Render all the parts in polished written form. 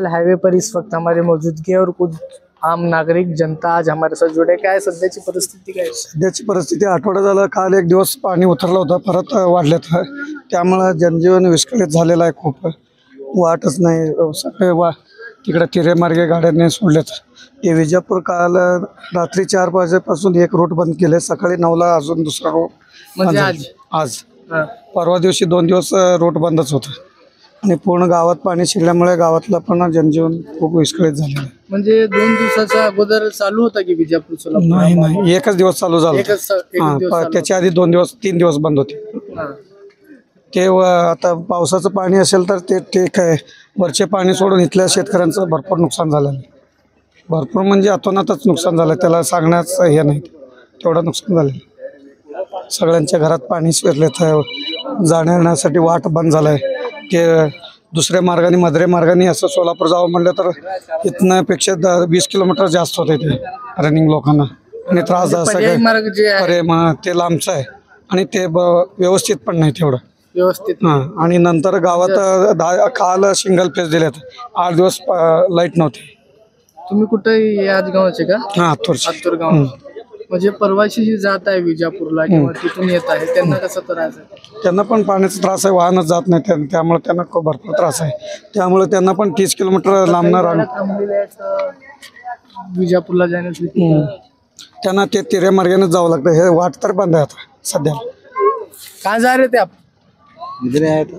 Highway पर इस वक्त हमारी मौजूदगी है और कुछ आम नागरिक जनता आज हमारे साथ जुड़े। काय सध्याची परिस्थिती काय? सध्याची परिस्थिती आठवडा झाला, काल एक दिवस पाणी उतरलं होतं, परत वाढलेत, त्यामुळं जनजीवन विस्कळीत झालेलं आहे. खूप वाटच नाही, सगळे तिकडे तिरेमार्गे गाड्यांनी सोडलेत. ते विजापूर काल रात्री 4 वाजेपासून एक रूट बंद केले, सकाळी 9ला अजून दुसरा रूट म्हणजे आज परवा दिवशी 2 दिवस रूट बंदच होतं आणि पूर्ण गावात पाणी शिरल्यामुळे गावातलं पण जनजीवन खूप विस्कळीत झालेलं आहे. म्हणजे 2 दिवसाच्या अगोदर चालू होता की विजापूर सोलापूर? नाही, एकच दिवस चालू झाला. त्याच्या आधी 2 दिवस 3 दिवस बंद होते. ते आता पावसाचं पाणी असेल तर ते ठीक आहे, वरचे पाणी सोडून इथल्या शेतकऱ्यांचं भरपूर नुकसान झालं आहे. भरपूर म्हणजे अतोनातच नुकसान झालं, त्याला सांगण्याचं हे नाही, तेवढं नुकसान झालं. सगळ्यांच्या घरात पाणी शिरलेत, जाण्यासाठी वाट बंद झालं आहे. ते दुसऱ्या मार्गाने मधरे मार्गाने असं सोलापूर जावं म्हणलं तर इथनं पेक्षा 20 किलोमीटर जास्त होते ते रनिंग लोकांना आणि त्रास मार्ग जे आहे ते लांबचं आहे आणि ते व्यवस्थित पण नाही तेवढं व्यवस्थित. आणि नंतर गावात काल सिंगल फेज दिलेत, 8 दिवस लाईट नव्हती. तुम्ही कुठे याच गावाचे का? हातूर गाव. म्हणजे परवाशी जी जात आहे विजापूरला किंवा तिथून येत आहे त्यांना कसं त्रास आहे? त्यांना पण पाण्याचा त्रास आहे, वाहनच जात नाही, त्यामुळे त्यांना खूप भरपूर त्रास आहे. त्यामुळे त्यांना पण 30 किलोमीटर लांबणार विजापूरला जाण्यासाठी त्यांना ते तिरे मार्गाने जावं लागतं. हे वाट तर बंद आहे आता सध्या. कहाँ जा रहे थे आप? इधर आए थे।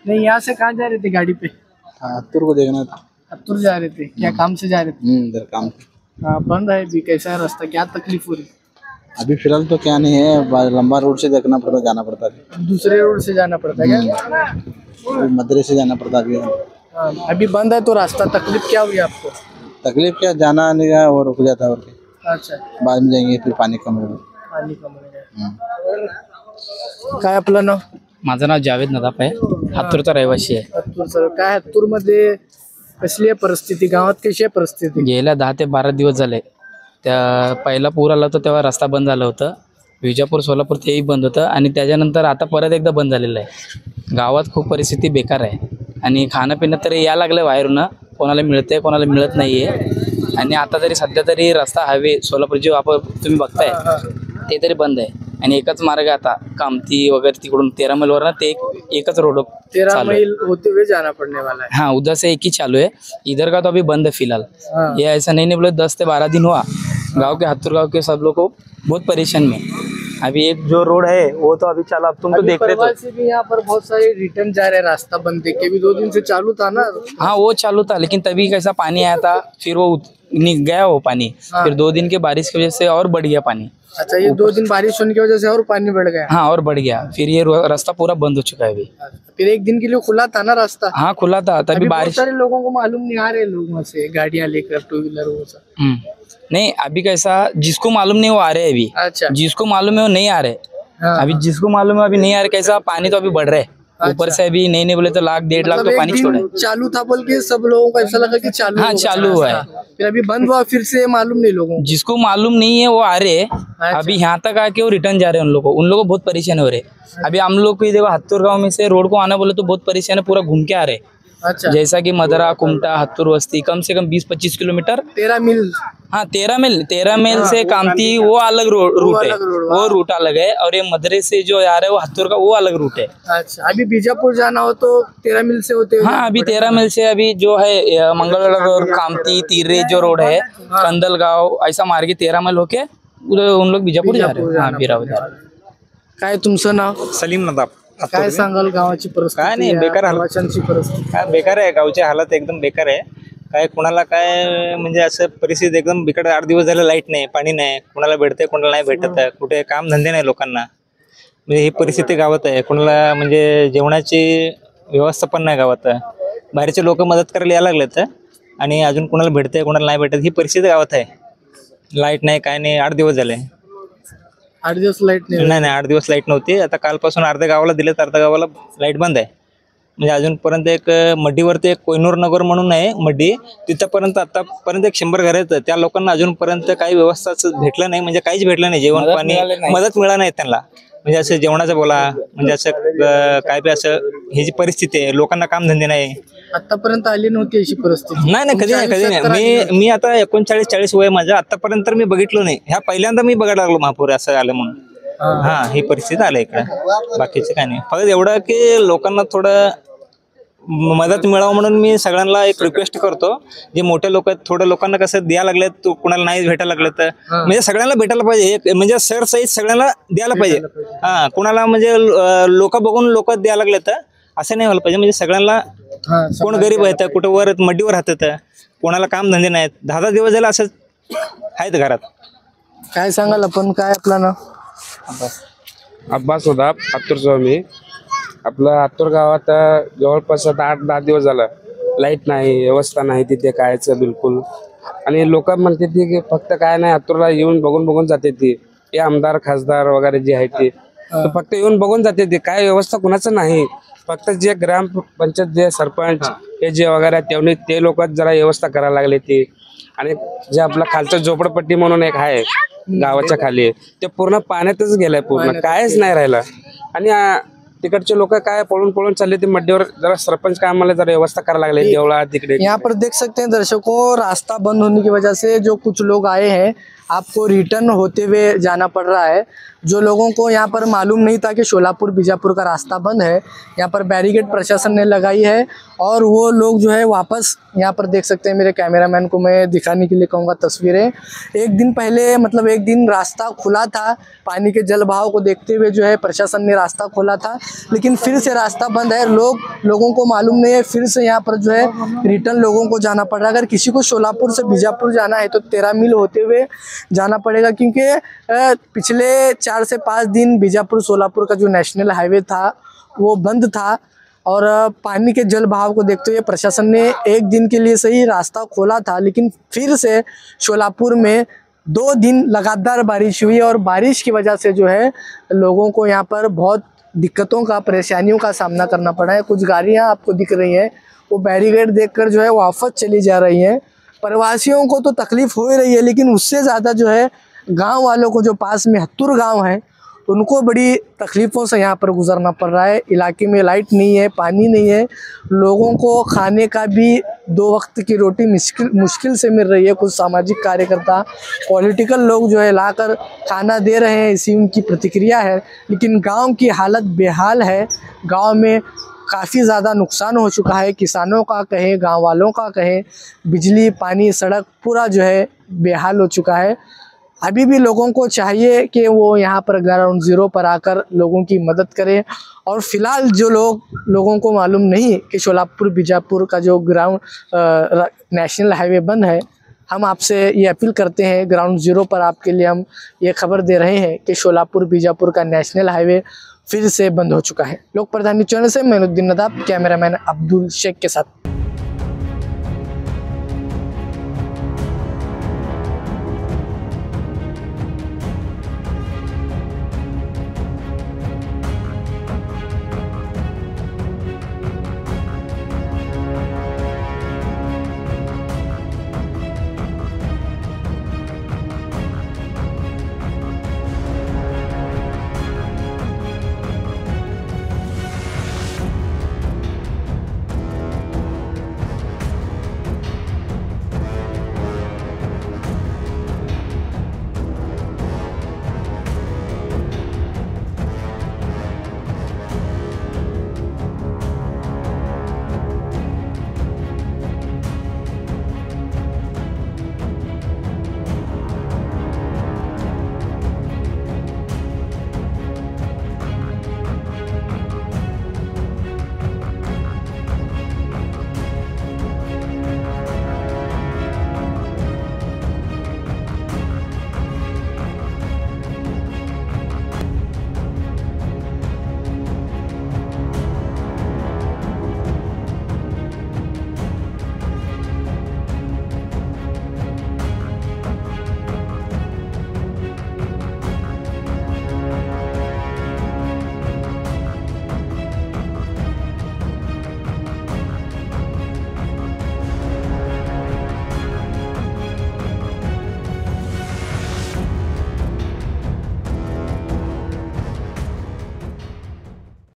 नहीं, यहाँ से कहाँ जा रहे थे गाड़ी पे? हत्तूर को देखना था। हत्तूर जा रहे थे, क्या काम से जा रहे थे? इधर काम। बंद है भी, कैसा है रास्ता, क्या तकलीफ हो रही? अभी फिलहाल तो क्या नहीं है, लंबा रोड से देखना पड़ता, जाना पड़ता है। दूसरे रोड से जाना पड़ता है क्या? मदरे से जाना पड़ता अभी। अभी बंद है तो रास्ता, तकलीफ क्या हुई आपको? तकलीफ क्या, जाना आने का और रुक जाता है और क्या। अच्छा, बाद में जाएंगे फिर पानी कम होगा। पाणी कमी काय आपलं नाव? माझं नाव जावेद नदाफ आहे, हत्तूरचा रहिवासी आहे. हत्तूर सर, काय हत्तूर मध्ये कसली आहे परिस्थिती, गावात कशी आहे परिस्थिती? गेल्या 10 ते 12 दिवस झाले. त्या पहिला पूर आला होता तेव्हा रस्ता बंद झाला होतं, विजापूर सोलापूर तेही बंद होतं आणि त्याच्यानंतर आता परत एकदा बंद झालेलं आहे. गावात खूप परिस्थिती बेकार आहे आणि खाणं पिणं तरी या लागलं बाहेरून, कोणाला मिळतंय कोणाला मिळत नाही आहे. आणि आता तरी सध्या तरी रस्ता हायवे सोलापूर जो आपण तुम्ही बघताय ते तरी बंद आहे आणि एकच मार्ग आता कामती वगैरे तिकडून 13 मैल वर ते एकच रोड 13 मैल होते हुए जाना पड़ने वाला है. हाँ, उधर से एक ही चालू है, इधर का तो अभी बंद है फिलहाल. ये ऐसा नहीं बोले 10 से 12 दिन हुआ, गांव के हत्तूर गांव के सब लोग को बहुत परेशान में. अभी एक जो रोड है वो तो अभी चला, अब तुम तो देख रहे हो भी यहाँ पर बहुत सारे रिटर्न जा रहे हैं, रास्ता बंद देख के भी 2 दिन से चालू था ना. हाँ, वो चालू था लेकिन तभी कैसा पानी आया था, फिर वो गया वो पानी. फिर 2 दिन के बारिश की वजह से और बढ़ गया पानी. अच्छा, ये 2 दिन बारिश होने की वजह से और पानी बढ़ गया? हाँ, और बढ़ गया. फिर ये रास्ता पूरा बंद हो चुका है अभी. फिर 1 दिन के लिए खुला था ना रास्ता? हाँ, खुला था, तभी बारिश. सारे लोगों को मालूम नहीं, आ रहे लोग वहाँ से गाड़ियाँ लेकर, 2 व्हीलर वो सब. नहीं, अभी कैसा जिसको मालूम नहीं वो आ रहे हैं अभी. अच्छा, जिसको मालूम है वो नहीं आ रहे. अभी जिसको मालूम है अभी नहीं आ रहे. कैसा पानी तो अभी बढ़ रहा है ऊपर से, अभी नहीं बोले तो 1 लाख 1.5 लाख तो पानी छोड़े. चालू था बोल के सब लोगों को ऐसा लगा कि चालू. हाँ, चालू हुआ है, फिर अभी बंद हुआ, फिर से मालूम नहीं लोगों को. जिसको मालूम नहीं है वो आ रहे हैं. अभी यहाँ तक आके वो रिटर्न जा रहे हैं. उन लोगों को बहुत परेशान हो रहे. अभी हम लोग को देखो हत्तूर गाँव में से रोड को आना बोले तो बहुत परेशान है, पूरा घूम के आ रहे. अच्छा, जैसा कि मदरा कुमटा हत्तूर वस्ती कम से कम 20-25 किलोमीटर. 13 मील. हाँ, 13 मील से कामती वो अलग रूट है, वो रूट अलग है. और ये मदरे से जो आ रहा है वो हत्तूर का वो अलग रूट है. अच्छा, अभी बीजापुर जाना हो तो 13 मील से होते हुए? हाँ, अभी 13 मील से अभी जो है मंगलवाड़ा और कामती तीरे जो रोड है, कंदल गाँव ऐसा मार्गे 13 मील होके उधर उन लोग बीजापुर जा रहे हैं. हाँ, बिरावर जा रहे. काय तुमचं नाव? सलीम नदाफ. काय सांगाल गावाची परिस्थिती? काय नाही, बेकार हालत. परिस्थिती काय बेकार आहे, गावची हालत एकदम बेकार आहे. काय कोणाला काय म्हणजे असं परिस्थिती एकदम बिकट. 8 दिवस झाले लाईट नाही, पाणी नाही, कोणाला भेटते कोणाला नाही भेटत आहे, कुठे काम धंदे नाही लोकांना. म्हणजे ही परिस्थिती गावात आहे. कोणाला म्हणजे जेवणाची व्यवस्था पण नाही गावात. बाहेरचे लोक मदत करायला यायला लागलेत आणि अजून कोणाला भेटते कोणाला नाही भेटत, ही परिस्थिती गावात आहे. लाईट नाही, काय नाही, 8 दिवस झाले. 8 दिवस लाईट नाही? नाही, 8 दिवस लाईट नव्हती. आता कालपासून अर्ध्या गावाला दिलेत, अर्ध्या गावाला लाईट बंद आहे. म्हणजे अजूनपर्यंत एक मड्डीवरती एक कोयनूर नगर म्हणून आहे मड्डी, तिथंपर्यंत आतापर्यंत 100 घर आहेत. त्या लोकांना अजूनपर्यंत काही व्यवस्थाच भेटलं नाही, म्हणजे काहीच भेटलं नाही. जेवण पाणी मदत मिळाली नाही त्यांना. म्हणजे असं जेवणाचं बोला, म्हणजे असं काय बी असं ही जी परिस्थिती आहे, लोकांना काम धंदे नाही. आतापर्यंत आली नव्हती अशी परिस्थिती. नाही नाही, कधी नाही. मी आता 39-40 वय माझं, आतापर्यंत मी बघितलो नाही. ह्या पहिल्यांदा मी बघायला लागलो महापूर असं आलं म्हणून. हा, ही परिस्थिती आलं इकडे. बाकीचं काय नाही, फक्त एवढं की लोकांना थोडं मदत मिळावं म्हणून मी सगळ्यांना एक रिक्वेस्ट करतो. जे मोठे लोक आहेत, थोडं लोकांना कसं द्यायला लागले, तू कुणाला नाही भेटायला लागले तर म्हणजे सगळ्यांना भेटायला पाहिजे, म्हणजे सर सहित सगळ्यांना द्यायला पाहिजे. हा, कुणाला म्हणजे लोक बघून लोक द्यायला लागले तर असं नाही व्हायला पाहिजे. म्हणजे सगळ्यांना, कोण गरीब आहेत, कुठं वर मड्डीवर राहतात, कोणाला काम धंदे नाहीत, 10 दिवस झाले असं आहेत घरात. काय सांगाल आपण, काय आपला ना अब्बास होता आत्तूर स्वामी. आपलं आत्तूर गावात जवळपास आता 8-10 दिवस झालं लाईट नाही, व्यवस्था नाही तिथे कायचं बिलकुल. आणि लोक म्हणते ती की फक्त काय नाही, आत्तूरला येऊन बघून जाते ती. हे आमदार खासदार वगैरे जे आहे ते फक्त येऊन बघून जाते ते, काय व्यवस्था कुणाचं नाही. फक्त जे ग्रामपंचायत, जे सरपंच हे जे वगैरे ते लोक जरा व्यवस्था करायला लागले ती. आणि जे आपलं खालचं झोपडपट्टी म्हणून एक आहे गावाच्या खाली, ते पूर्ण पाण्यातच गेलंय, पूर्ण कायच नाही राहिलं. आणि तिकडचे लोक काय पळून चालले ते मड्डीवर. जरा सरपंच काय आम्हाला जरा व्यवस्था करायला लागले देवळा तिकडे. यहाँ पर देख सकते हैं दर्शकों, रास्ता बंद होने की वजह से जो कुछ लोग आए हैं आपको रिटर्न होते हुए जाना पड़ रहा है। जो लोगों को यहाँ पर मालूम नहीं था कि शोलापुर बीजापुर का रास्ता बंद है, यहाँ पर बैरिकेड प्रशासन ने लगाई है और वो लोग जो है वापस, यहाँ पर देख सकते हैं, मेरे कैमरामैन को मैं दिखाने के लिए कहूँगा तस्वीरें। एक दिन पहले, मतलब एक दिन रास्ता खुला था, पानी के जल बहाव को देखते हुए जो है प्रशासन ने रास्ता खोला था, लेकिन फिर से रास्ता बंद है। लोगों को मालूम नहीं है, फिर से यहाँ पर जो है रिटर्न लोगों को जाना पड़ रहा है। अगर किसी को शोलापुर से बीजापुर जाना है तो 13 मील होते हुए जाना पड़ेगा, क्योंकि पिछले 4 से 5 दिन बीजापुर सोलापुर का जो नेशनल हाईवे था वो बंद था और पानी के जल बहाव को देखते हुए प्रशासन ने एक दिन के लिए सही रास्ता खोला था, लेकिन फिर से शोलापुर में 2 दिन लगातार बारिश हुई और बारिश की वजह से जो है लोगों को यहाँ पर बहुत दिक्कतों का, परेशानियों का सामना करना पड़ा है। कुछ गाड़ियाँ आपको दिख रही हैं, वो बैरिकेड देखकर जो है वापस चली जा रही हैं। प्रवासियों को तो तकलीफ हो ही रही है, लेकिन उससे ज़्यादा जो है गांव वालों को, जो पास में हत्तूर गांव है, उनको बड़ी तकलीफ़ों से यहाँ पर गुजरना पड़ रहा है। इलाके में लाइट नहीं है, पानी नहीं है, लोगों को खाने का भी 2 वक्त की रोटी मुश्किल से मिल रही है। कुछ सामाजिक कार्यकर्ता, पॉलिटिकल लोग जो है लाकर खाना दे रहे हैं, इसी उनकी प्रतिक्रिया है, लेकिन गांव की हालत बेहाल है। गांव में काफ़ी ज़्यादा नुकसान हो चुका है, किसानों का कहें, गांव वालों का कहें, बिजली, पानी, सड़क पूरा जो है बेहाल हो चुका है। अभी भी लोगों को चाहिए कि वो यहाँ पर ग्राउंड ज़ीरो पर आकर लोगों की मदद करें। और फिलहाल जो लोगों को मालूम नहीं कि शोलापुर बीजापुर का जो नेशनल हाईवे बंद है, हम आपसे ये अपील करते हैं, ग्राउंड ज़ीरो पर आपके लिए हम ये खबर दे रहे हैं कि शोलापुर बीजापुर का नेशनल हाईवे फिर से बंद हो चुका है। लोक प्रधानी चैनल से मैनुद्दीन नदाब, कैमरामैन अब्दुल शेख के साथ।